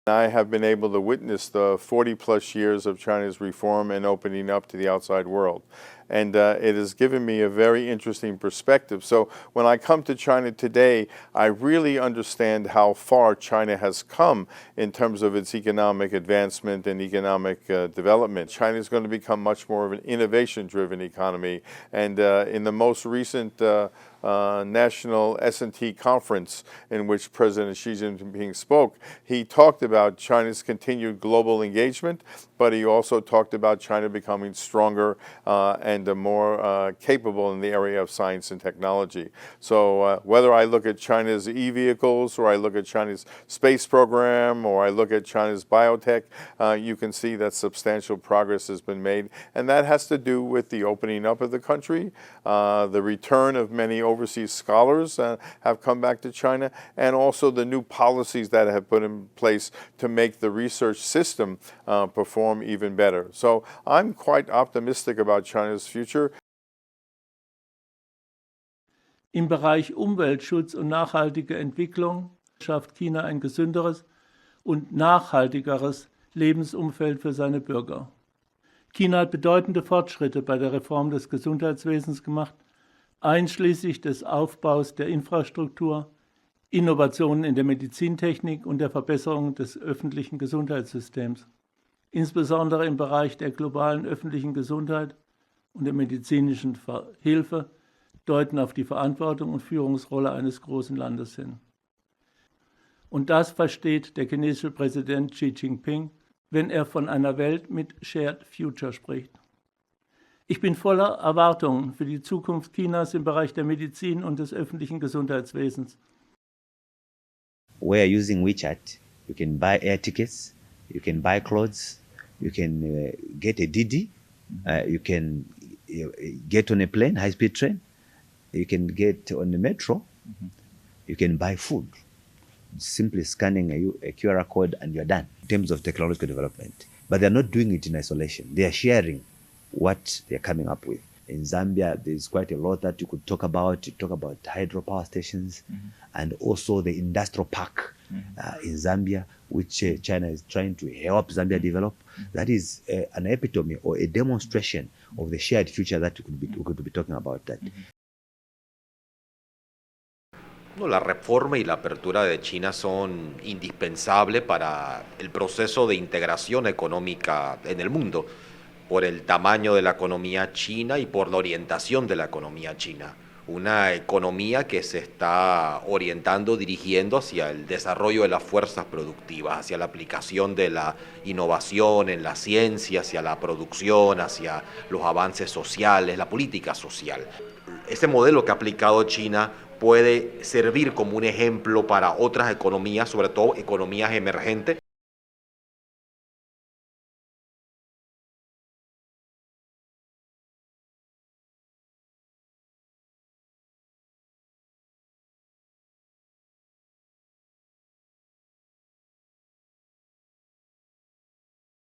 I have been able to witness the 40-plus years of China's reform and opening up to the outside world. And it has given me a very interesting perspective. So when I come to China today, I really understand how far China has come in terms of its economic advancement and economic development. China is going to become much more of an innovation-driven economy. And in the most recent national S&T conference in which President Xi Jinping spoke, he talked about China's continued global engagement, but he also talked about China becoming stronger and more capable in the area of science and technology. So whether I look at China's e-vehicles, or I look at China's space program, or I look at China's biotech, you can see that substantial progress has been made. And that has to do with the opening up of the country, the return of many overseas scholars have come back to China, and also the new policies that have put in place to make the research system perform even better. So I'm quite optimistic about China's future. Im Bereich Umweltschutz und nachhaltige Entwicklung schafft China ein gesünderes und nachhaltigeres Lebensumfeld für seine Bürger. China hat bedeutende Fortschritte bei der Reform des Gesundheitswesens gemacht, einschließlich des Aufbaus der Infrastruktur, Innovationen in der Medizintechnik und der Verbesserung des öffentlichen Gesundheitssystems. Insbesondere im Bereich der globalen öffentlichen Gesundheit und der medizinischen Hilfe deuten auf die Verantwortung und Führungsrolle eines großen Landes hin. Und das versteht der chinesische Präsident Xi Jinping, wenn er von einer Welt mit Shared Future spricht. Ich bin voller Erwartungen für die Zukunft Chinas im Bereich der Medizin und des öffentlichen Gesundheitswesens. We are using WeChat. You can buy air tickets, you can buy clothes, you can get a Didi, you can get on a plane, high-speed train, you can get on the metro, you can buy food. Simply scanning a QR code and you're done in terms of technological development. But they're not doing it in isolation. They are sharing what they're coming up with. In Zambia, there's quite a lot that you could talk about. You talk about hydropower stations and also the industrial park in Zambia, which China is trying to help Zambia develop. That is an epitome or a demonstration of the shared future that we could be talking about that. La reforma y la apertura de China son indispensables para el proceso de integración económica en el mundo, por el tamaño de la economía china y por la orientación de la economía china. Una economía que se está orientando, dirigiendo hacia el desarrollo de las fuerzas productivas, hacia la aplicación de la innovación en la ciencia, hacia la producción, hacia los avances sociales, la política social. Ese modelo que ha aplicado China puede servir como un ejemplo para otras economías, sobre todo economías emergentes.